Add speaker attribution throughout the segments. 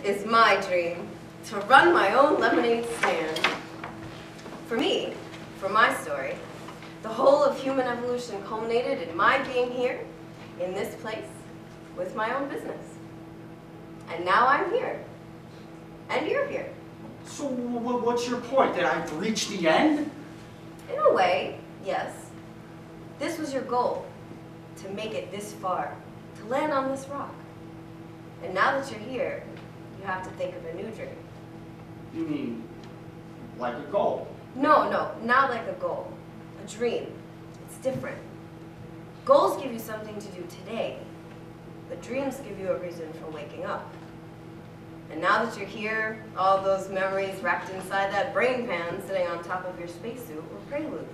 Speaker 1: is my dream, to run my own lemonade stand. For me, for my story, the whole of human evolution culminated in my being here, in this place, with my own business. And now I'm here. And you're here.
Speaker 2: So what's your point? That I've reached the end?
Speaker 1: In a way, yes. This was your goal, to make it this far, to land on this rock. And now that you're here, you have to think of a new dream.
Speaker 2: You mean, like a goal?
Speaker 1: No, not like a goal. A dream. It's different. Goals give you something to do today, but dreams give you a reason for waking up. And now that you're here, all those memories wrapped inside that brain pan sitting on top of your spacesuit were prelude.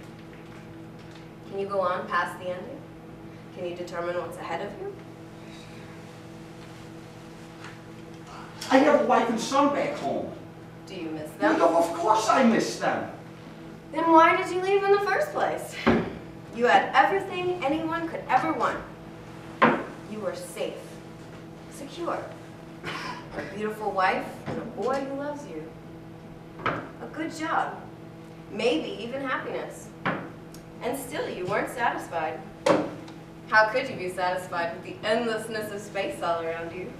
Speaker 1: Can you go on past the ending? Can you determine what's ahead of you?
Speaker 2: I have a wife and son back home.
Speaker 1: Do you miss them?
Speaker 2: No, of course I miss them.
Speaker 1: Then why did you leave in the first place? You had everything anyone could ever want. You were safe, secure, a beautiful wife and a boy who loves you. A good job, maybe even happiness. And still you weren't satisfied. How could you be satisfied with the endlessness of space all around you?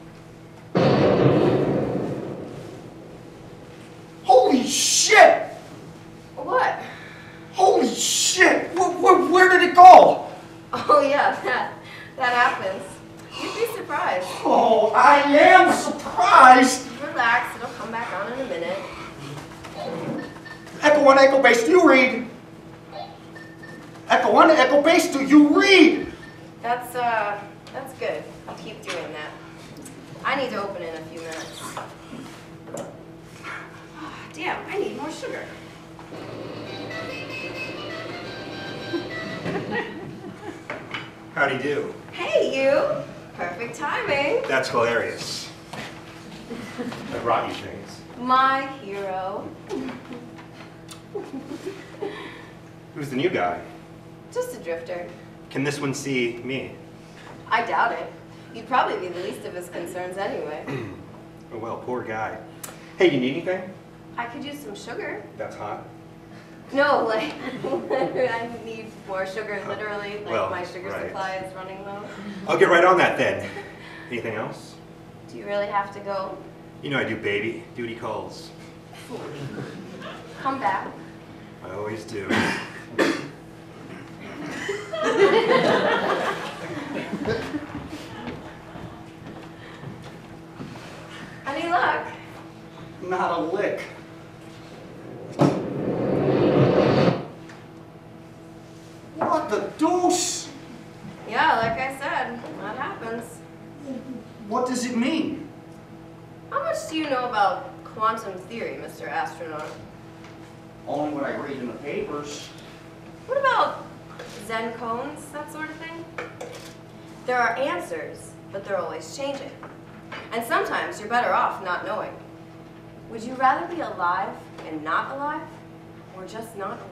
Speaker 2: Holy shit!
Speaker 1: What?
Speaker 2: Holy shit! Where did it go?
Speaker 1: Oh yeah, that happens. You'd be surprised.
Speaker 2: Oh, I am surprised!
Speaker 1: Relax, it'll come back on in a minute.
Speaker 2: Echo 1, Echo Base, do you read? Echo 1, Echo Base, do you read?
Speaker 1: That's good. I'll keep doing that. I need to open in a few minutes. Damn, I need more sugar.
Speaker 3: Howdy do.
Speaker 1: Hey, you. Perfect timing.
Speaker 3: That's hilarious. I brought you things.
Speaker 1: My hero.
Speaker 3: Who's the new guy?
Speaker 1: Just a drifter.
Speaker 3: Can this one see me?
Speaker 1: I doubt it. You'd probably be the least of his concerns anyway.
Speaker 3: Oh well, poor guy. Hey, you need anything?
Speaker 1: I could use some sugar.
Speaker 3: That's hot.
Speaker 1: No, like, I need more sugar, literally. Like,
Speaker 3: well,
Speaker 1: my sugar
Speaker 3: right.
Speaker 1: supply is running low.
Speaker 3: I'll get right on that then. Anything else?
Speaker 1: Do you really have to go?
Speaker 3: You know I do, baby. Duty calls.
Speaker 1: Come back.
Speaker 3: I always do.
Speaker 1: Any luck?
Speaker 2: Not a lick. What the deuce?
Speaker 1: Yeah, like I said, that happens.
Speaker 2: What does it mean?
Speaker 1: How much do you know about quantum theory, Mr. Astronaut?
Speaker 2: Only what I read in the papers.
Speaker 1: What about Zen cones, that sort of thing? There are answers, but they're always changing. And sometimes you're better off not knowing. Would you rather be alive and not alive, or just not alive?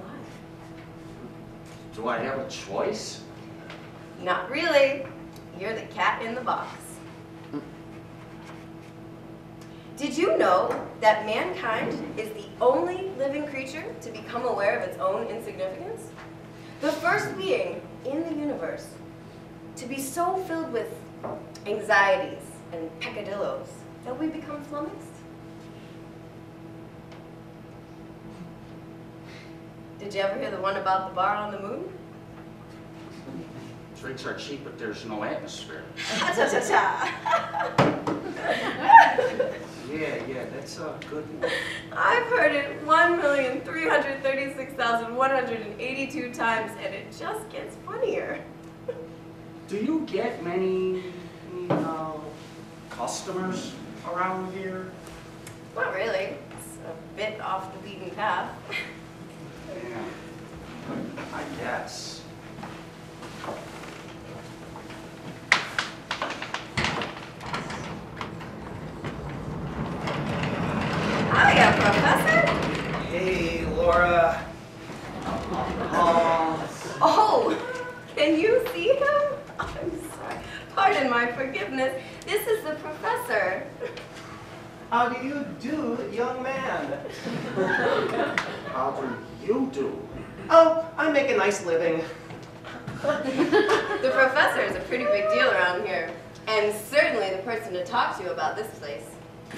Speaker 2: Do I have a choice?
Speaker 1: Not really. You're the cat in the box. Did you know that mankind is the only living creature to become aware of its own insignificance? The first being in the universe to be so filled with anxieties and peccadillos that we become flummoxed? Did you ever hear the one about the bar on the moon?
Speaker 2: Drinks are cheap, but there's no atmosphere.
Speaker 1: Ha-cha-cha-cha.
Speaker 2: Yeah, that's a good one.
Speaker 1: I've heard it 1,336,182 times, and it just gets funnier.
Speaker 2: Do you get many customers around here?
Speaker 1: Not really. It's a bit off the beaten path.
Speaker 2: Yeah, I guess.
Speaker 1: Hiya, Professor.
Speaker 4: Hey, Laura.
Speaker 1: Oh, can you see him? I'm sorry. Pardon my forgiveness. This is the professor.
Speaker 4: How do you do, young man?
Speaker 2: How do you do?
Speaker 4: Oh, I make a nice living.
Speaker 1: The professor is a pretty big deal around here, and certainly the person to talk to about this place.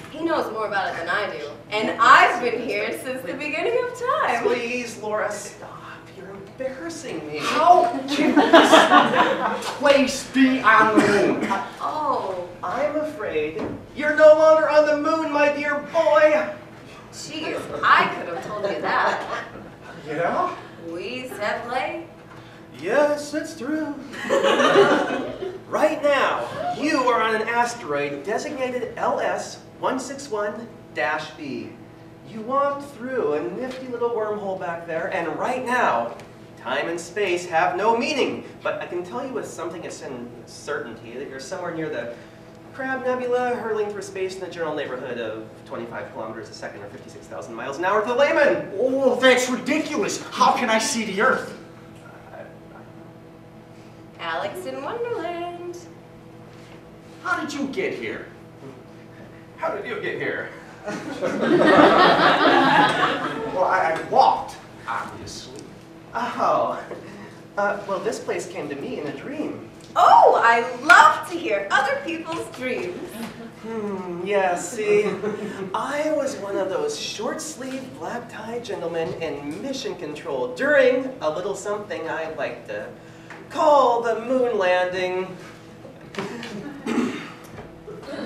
Speaker 1: He knows more about it than I do, and I've been here since the beginning of time.
Speaker 4: Please, Laura, stop. You're embarrassing me.
Speaker 2: How can this place be on the moon?
Speaker 1: Oh,
Speaker 4: I'm afraid you're no longer on the moon, my dear boy.
Speaker 1: jeez, I could have told you that.
Speaker 2: Yeah?
Speaker 1: We set play?
Speaker 4: Yes, it's true. Right now, you are on an asteroid designated LS-161-B. You walked through a nifty little wormhole back there, and right now, time and space have no meaning. But I can tell you with something as certainty that you're somewhere near the Crab Nebula, hurling through space in the general neighborhood of 25 kilometers a second or 56,000 miles an hour to the layman.
Speaker 2: Oh, that's ridiculous. How can I see the Earth?
Speaker 1: Alex in Wonderland.
Speaker 2: How did you get here?
Speaker 4: How did you get here?
Speaker 2: Well, I walked, obviously.
Speaker 4: Oh, well, this place came to me in a dream.
Speaker 1: Oh, I love to hear other people's dreams.
Speaker 4: Yeah, see, I was one of those short-sleeved, black-tie gentlemen in mission control during a little something I like to call the moon landing.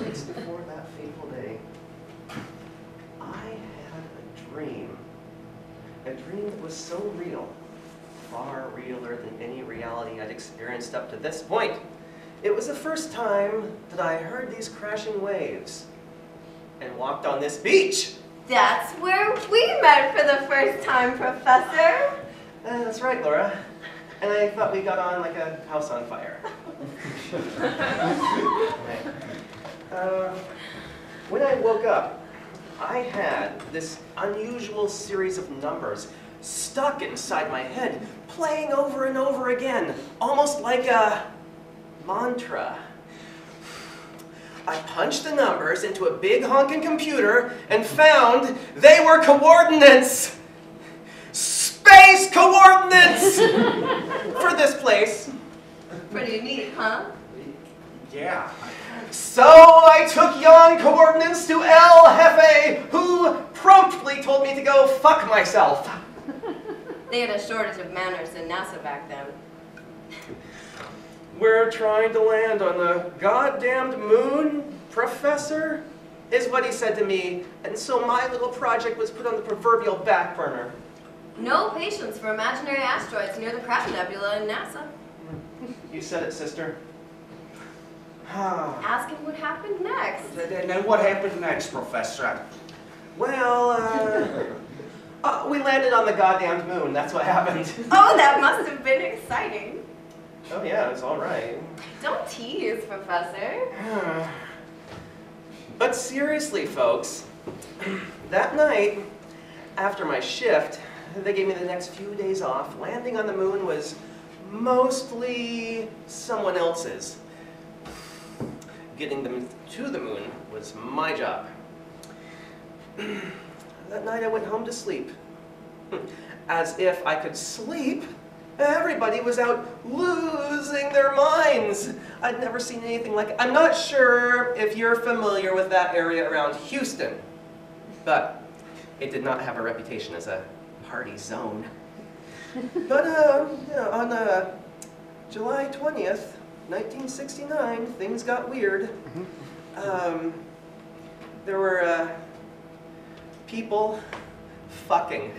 Speaker 4: Weeks before that fateful day, I had a dream. A dream that was so real, far realer than any reality I'd experienced up to this point. It was the first time that I heard these crashing waves and walked on this beach.
Speaker 1: That's where we met for the first time, Professor.
Speaker 4: That's right, Laura. And I thought we got on like a house on fire. When I woke up, I had this unusual series of numbers stuck inside my head, playing over and over again, almost like a mantra. I punched the numbers into a big honking computer and found they were coordinates. Space coordinates for this place.
Speaker 1: Pretty neat, huh?
Speaker 2: Yeah.
Speaker 4: So I took yon coordinates to El Jefe, who promptly told me to go fuck myself.
Speaker 1: They had a shortage of manners in NASA back then.
Speaker 4: We're trying to land on the goddamned moon, Professor, is what he said to me, and so my little project was put on the proverbial back burner.
Speaker 1: No patience for imaginary asteroids near the Crab Nebula in NASA.
Speaker 4: You said it, sister.
Speaker 1: Ask him what happened next.
Speaker 2: And then what happened next, Professor?
Speaker 4: Well, we landed on the goddamned moon, that's what happened.
Speaker 1: Oh, that must have been exciting.
Speaker 4: Oh yeah, it's all right.
Speaker 1: Don't tease, Professor.
Speaker 4: But seriously, folks, that night, after my shift, they gave me the next few days off. Landing on the moon was mostly someone else's. Getting them to the moon was my job. That night I went home to sleep. As if I could sleep, everybody was out losing their minds. I'd never seen anything like it. I'm not sure if you're familiar with that area around Houston, but it did not have a reputation as a party zone. But on July 20th, 1969, things got weird. There were people fucking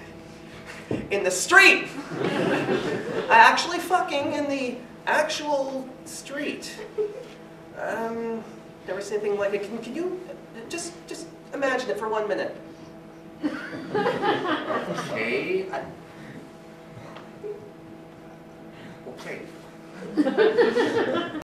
Speaker 4: in the street. Actually fucking in the actual street. Never seen anything like it. Can you just imagine it for 1 minute?
Speaker 2: Okay. Okay.